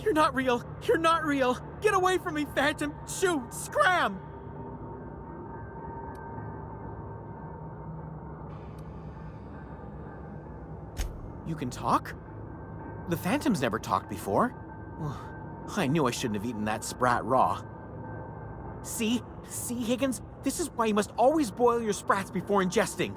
You're not real! You're not real! Get away from me, Phantom! Shoot! Scram! You can talk? The Phantom's never talked before. I knew I shouldn't have eaten that sprat raw. See, Higgins? This is why you must always boil your sprats before ingesting.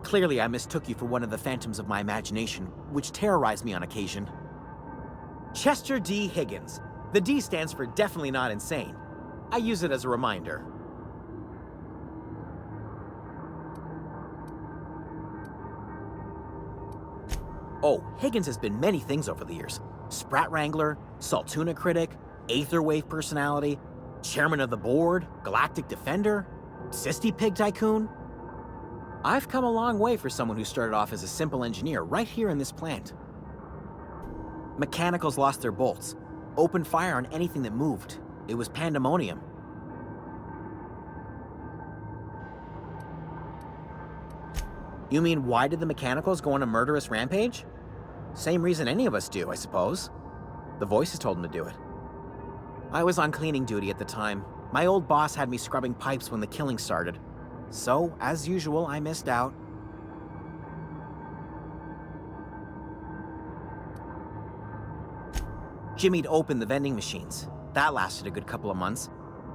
Clearly, I mistook you for one of the phantoms of my imagination, which terrorized me on occasion. Chester D. Higgins. The D stands for definitely not insane. I use it as a reminder. Oh, Higgins has been many things over the years. Sprat Wrangler, Saltuna Critic, Aetherwave Personality, Chairman of the Board, Galactic Defender, Sisty Pig Tycoon. I've come a long way for someone who started off as a simple engineer right here in this plant. Mechanicals lost their bolts. Opened fire on anything that moved. It was pandemonium. You mean, why did the Mechanicals go on a murderous rampage? Same reason any of us do, I suppose. The voices told them to do it. I was on cleaning duty at the time. My old boss had me scrubbing pipes when the killing started. So, as usual, I missed out. Jimmy'd opened the vending machines. That lasted a good couple of months.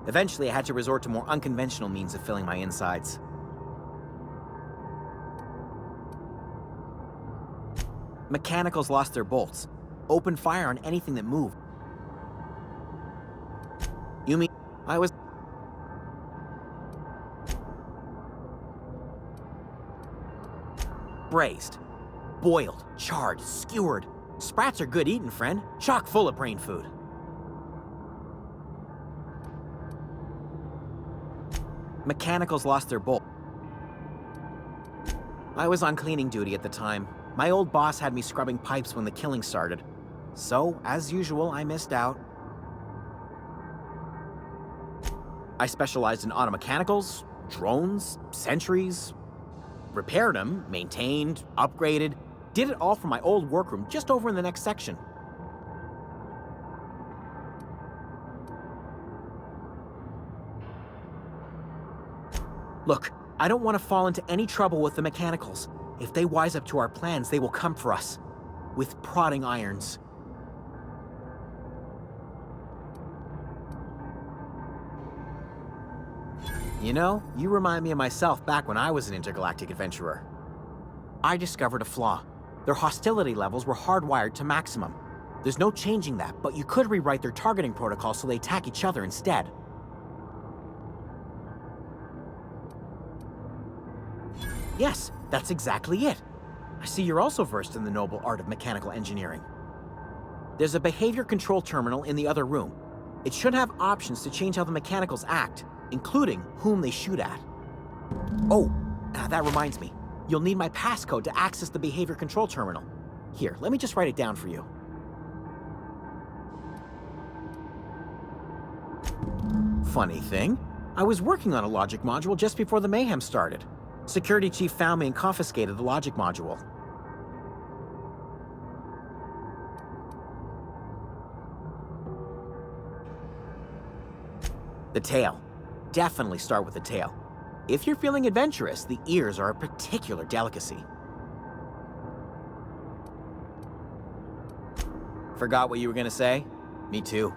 Eventually, I had to resort to more unconventional means of filling my insides. Mechanicals lost their bolts. Opened fire on anything that moved. You mean, I was... braised, boiled, charred, skewered. Sprats are good eating, friend. Chock full of brain food. Mechanicals lost their bolt. I was on cleaning duty at the time. My old boss had me scrubbing pipes when the killing started. So, as usual, I missed out. I specialized in automechanicals, drones, sentries. Repaired them, maintained, upgraded. Did it all from my old workroom just over in the next section. Look, I don't want to fall into any trouble with the Mechanicals. If they wise up to our plans, they will come for us. With prodding irons. You know, you remind me of myself back when I was an intergalactic adventurer. I discovered a flaw. Their hostility levels were hardwired to maximum. There's no changing that, but you could rewrite their targeting protocol so they attack each other instead. Yes, that's exactly it. I see you're also versed in the noble art of mechanical engineering. There's a behavior control terminal in the other room. It should have options to change how the Mechanicals act, including whom they shoot at. Oh, that reminds me. You'll need my passcode to access the behavior control terminal. Here, let me just write it down for you. Funny thing, I was working on a logic module just before the mayhem started. Security chief found me and confiscated the logic module. The tail. Definitely start with the tail. If you're feeling adventurous, the ears are a particular delicacy. Forgot what you were gonna say? Me too.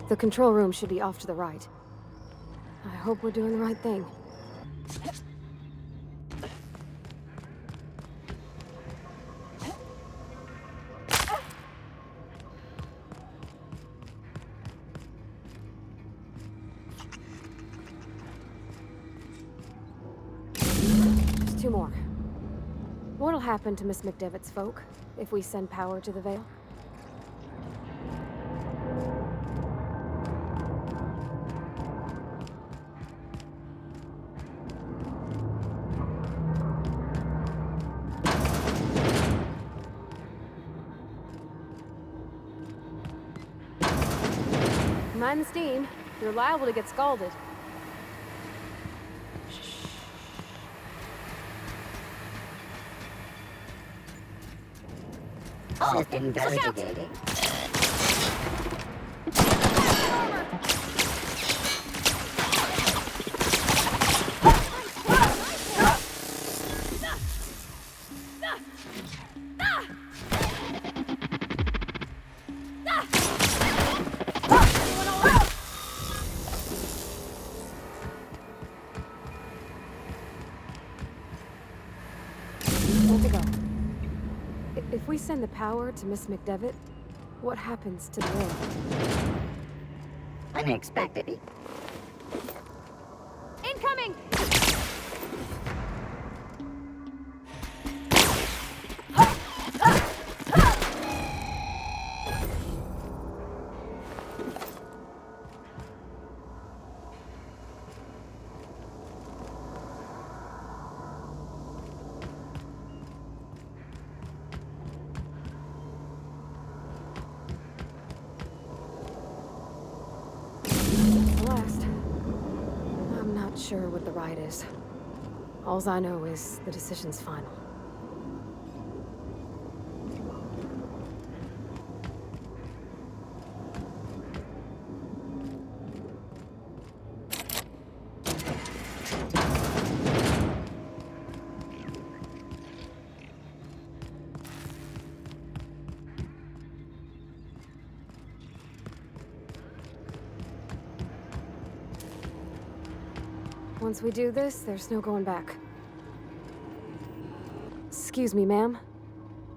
The control room should be off to the right. I hope we're doing the right thing. Just two more. What'll happen to Miss McDevitt's folk if we send power to the Vale? Mind the steam. You're liable to get scalded. All investigating. Where to go? If we send the power to Miss McDevitt, what happens to the Vale? Unexpected. Incoming! Last. I'm not sure what the right is. Alls I know is the decision's final. Once we do this, there's no going back. Excuse me, ma'am.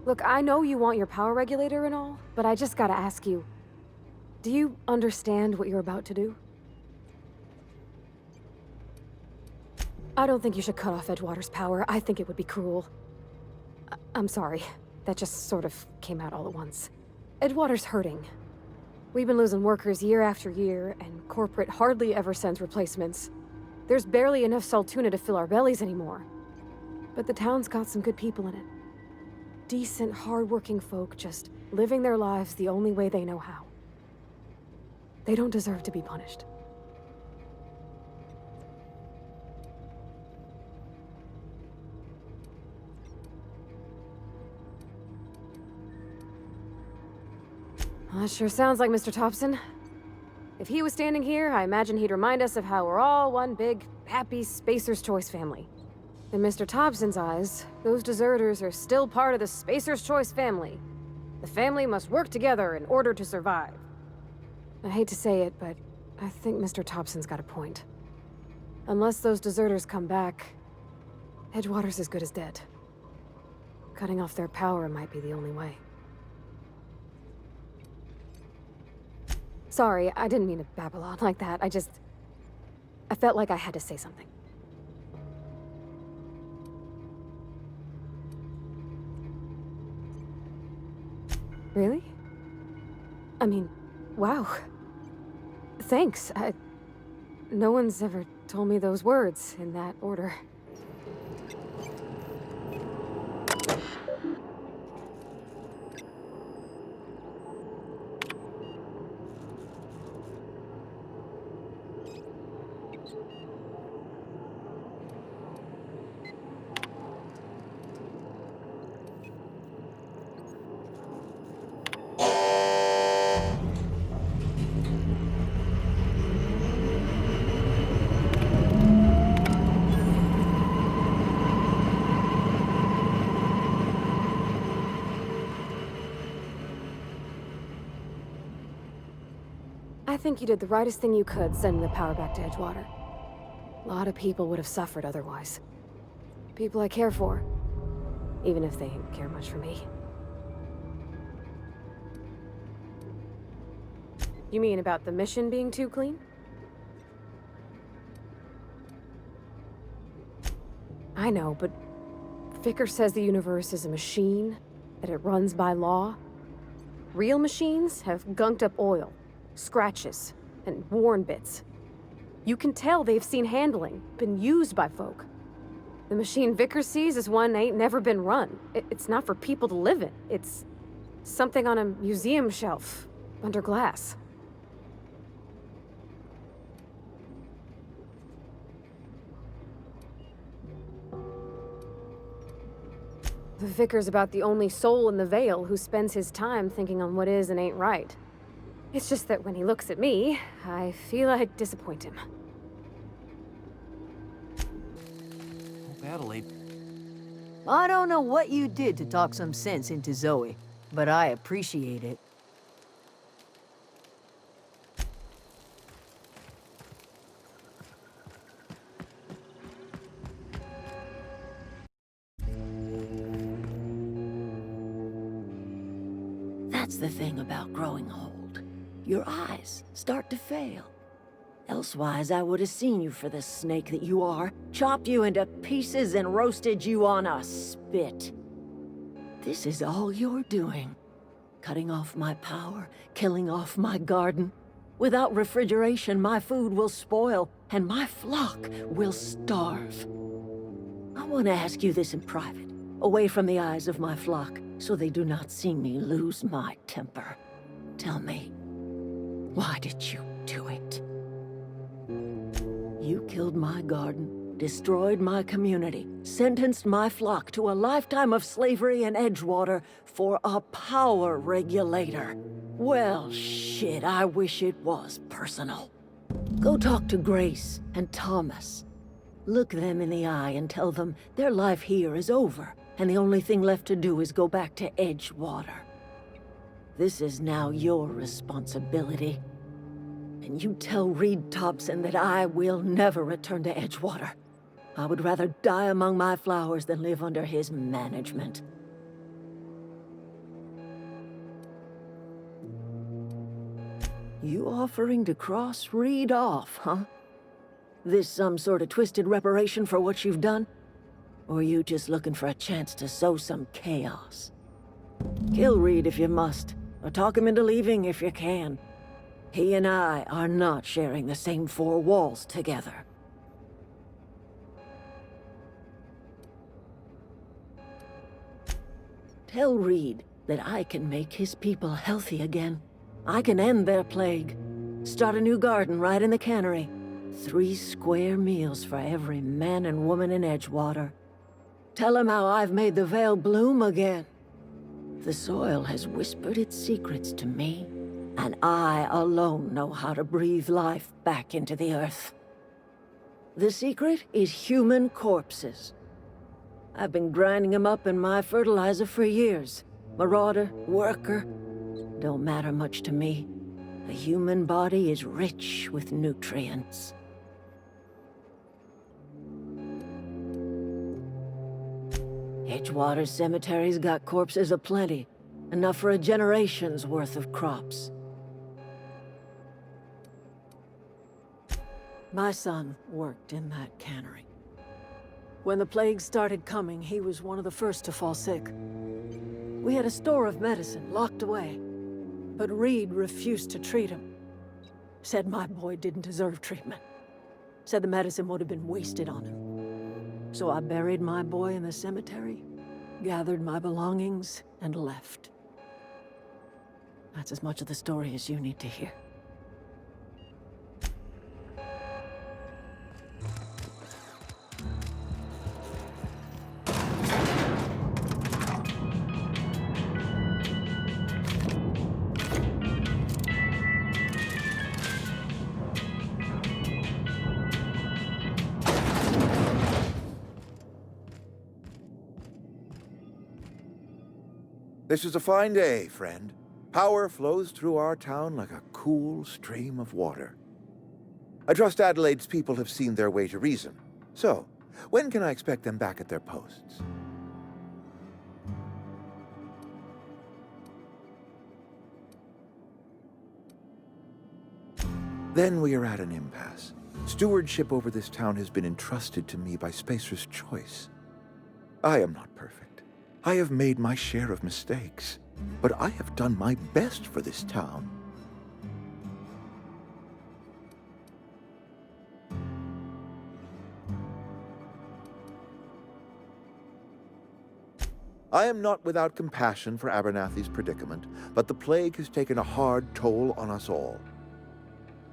Look, I know you want your power regulator and all, but I just gotta ask you. Do you understand what you're about to do? I don't think you should cut off Edgewater's power. I think it would be cruel. I'm sorry. That just sort of came out all at once. Edgewater's hurting. We've been losing workers year after year, and corporate hardly ever sends replacements. There's barely enough Saltuna to fill our bellies anymore. But the town's got some good people in it. Decent, hard-working folk just living their lives the only way they know how. They don't deserve to be punished. Well, that sure sounds like Mr. Thompson. If he was standing here, I imagine he'd remind us of how we're all one big, happy Spacer's Choice family. In Mr. Thompson's eyes, those deserters are still part of the Spacer's Choice family. The family must work together in order to survive. I hate to say it, but I think Mr. Thompson's got a point. Unless those deserters come back, Edgewater's as good as dead. Cutting off their power might be the only way. Sorry, I didn't mean to babble on like that. I felt like I had to say something. Really? I mean, wow. Thanks. No one's ever told me those words in that order. I think you did the rightest thing you could sending the power back to Edgewater. A lot of people would have suffered otherwise. People I care for, even if they didn't care much for me. You mean about the mission being too clean? I know, but Vicker says the universe is a machine, that it runs by law. Real machines have gunked up oil, scratches, and worn bits. You can tell they've seen handling, been used by folk. The machine Vicker sees is one ain't never been run. It's not for people to live in. It's something on a museum shelf, under glass. The Vicar's about the only soul in the Vale who spends his time thinking on what is and ain't right. It's just that when he looks at me, I feel I'd disappoint him. Adelade. I don't know what you did to talk some sense into Zoe, but I appreciate it. That's the thing about growing old. Your eyes start to fail. Elsewise, I would have seen you for the snake that you are, chopped you into pieces and roasted you on a spit. This is all you're doing. Cutting off my power, killing off my garden. Without refrigeration, my food will spoil, and my flock will starve. I want to ask you this in private, away from the eyes of my flock, so they do not see me lose my temper. Tell me, why did you do it? You killed my garden, destroyed my community, sentenced my flock to a lifetime of slavery in Edgewater for a power regulator. Well, shit, I wish it was personal. Go talk to Grace and Thomas. Look them in the eye and tell them their life here is over, and the only thing left to do is go back to Edgewater. This is now your responsibility. And you tell Reed Thompson that I will never return to Edgewater. I would rather die among my flowers than live under his management. You offering to cross Reed off, huh? This some sort of twisted reparation for what you've done? Or you just looking for a chance to sow some chaos? Kill Reed if you must, or talk him into leaving if you can. He and I are not sharing the same four walls together. Tell Reed that I can make his people healthy again. I can end their plague. Start a new garden right in the cannery. 3 square meals for every man and woman in Edgewater. Tell him how I've made the Vale bloom again. The soil has whispered its secrets to me, and I alone know how to breathe life back into the earth. The secret is human corpses. I've been grinding them up in my fertilizer for years. Marauder, worker, don't matter much to me. The human body is rich with nutrients. Edgewater Cemetery's got corpses aplenty, enough for a generation's worth of crops. My son worked in that cannery. When the plague started coming, he was one of the first to fall sick. We had a store of medicine locked away, but Reed refused to treat him. Said my boy didn't deserve treatment. Said the medicine would have been wasted on him. So I buried my boy in the cemetery, gathered my belongings, and left. That's as much of the story as you need to hear. This is a fine day, friend. Power flows through our town like a cool stream of water. I trust Adelaide's people have seen their way to reason. So, when can I expect them back at their posts? Then we are at an impasse. Stewardship over this town has been entrusted to me by Spacer's Choice. I am not perfect. I have made my share of mistakes, but I have done my best for this town. I am not without compassion for Abernathy's predicament, but the plague has taken a hard toll on us all.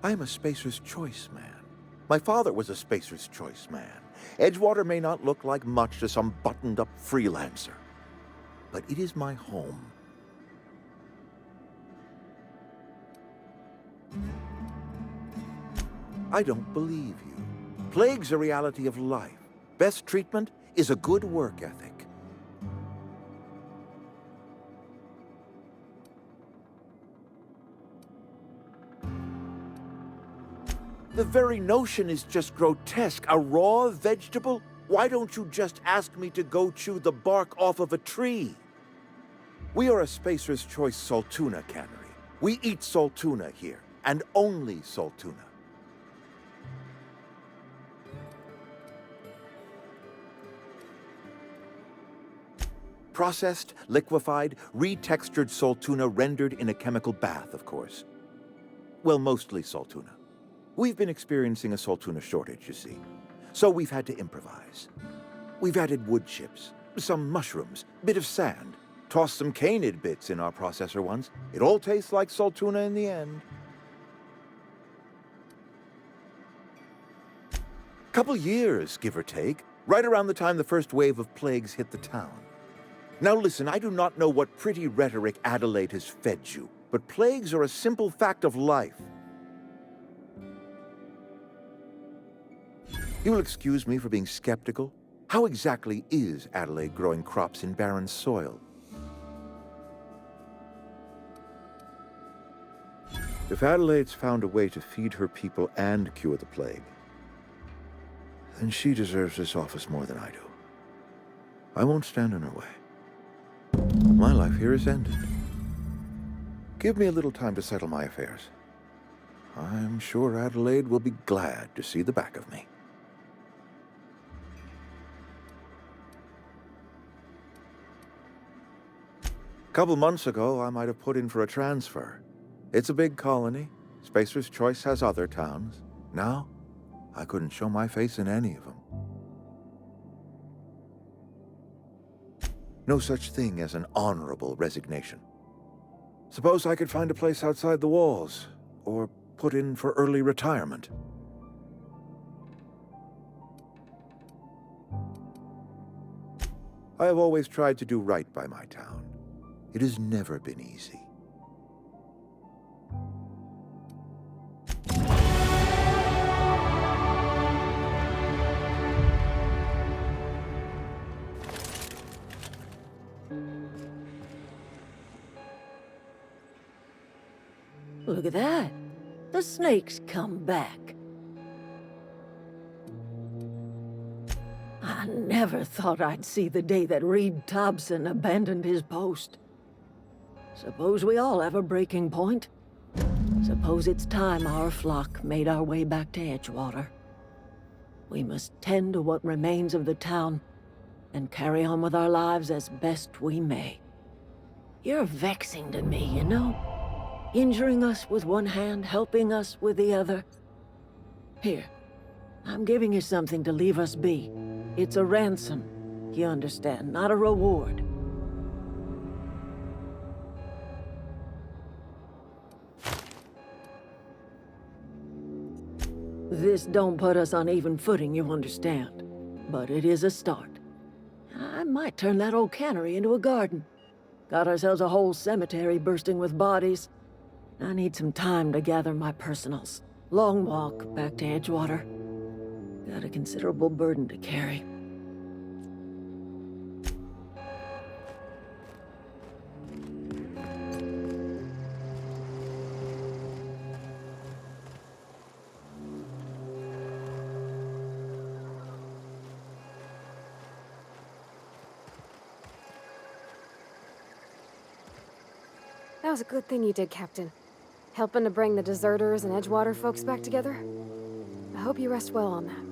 I am a Spacer's Choice man. My father was a Spacer's Choice man. Edgewater may not look like much to some buttoned-up freelancer, but it is my home. I don't believe you. Plague's a reality of life. Best treatment is a good work ethic. The very notion is just grotesque. A raw vegetable? Why don't you just ask me to go chew the bark off of a tree? We are a Spacer's Choice Saltuna cannery. We eat saltuna here, and only saltuna. Processed, liquefied, retextured saltuna rendered in a chemical bath, of course. Well, mostly saltuna. We've been experiencing a saltuna shortage, you see. So we've had to improvise. We've added wood chips, some mushrooms, bit of sand, tossed some canid bits in our processor once. It all tastes like saltuna in the end. Couple years, give or take, right around the time the first wave of plagues hit the town. Now listen, I do not know what pretty rhetoric Adelaide has fed you, but plagues are a simple fact of life. You will excuse me for being skeptical. How exactly is Adelade growing crops in barren soil? If Adelaide's found a way to feed her people and cure the plague, then she deserves this office more than I do. I won't stand in her way. My life here is ended. Give me a little time to settle my affairs. I'm sure Adelade will be glad to see the back of me. A couple months ago, I might have put in for a transfer. It's a big colony. Spacer's Choice has other towns. Now, I couldn't show my face in any of them. No such thing as an honorable resignation. Suppose I could find a place outside the walls, or put in for early retirement. I have always tried to do right by my town. It has never been easy. Look at that. The snake's come back. I never thought I'd see the day that Reed Thompson abandoned his post. Suppose we all have a breaking point. Suppose it's time our flock made our way back to Edgewater. We must tend to what remains of the town and carry on with our lives as best we may. You're vexing to me, you know? Injuring us with one hand, helping us with the other. Here, I'm giving you something to leave us be. It's a ransom, you understand, not a reward. This don't put us on even footing, you understand. But it is a start. I might turn that old cannery into a garden. Got ourselves a whole cemetery bursting with bodies. I need some time to gather my personals. Long walk back to Edgewater. Got a considerable burden to carry. That was a good thing you did, Captain. Helping to bring the deserters and Edgewater folks back together. I hope you rest well on that.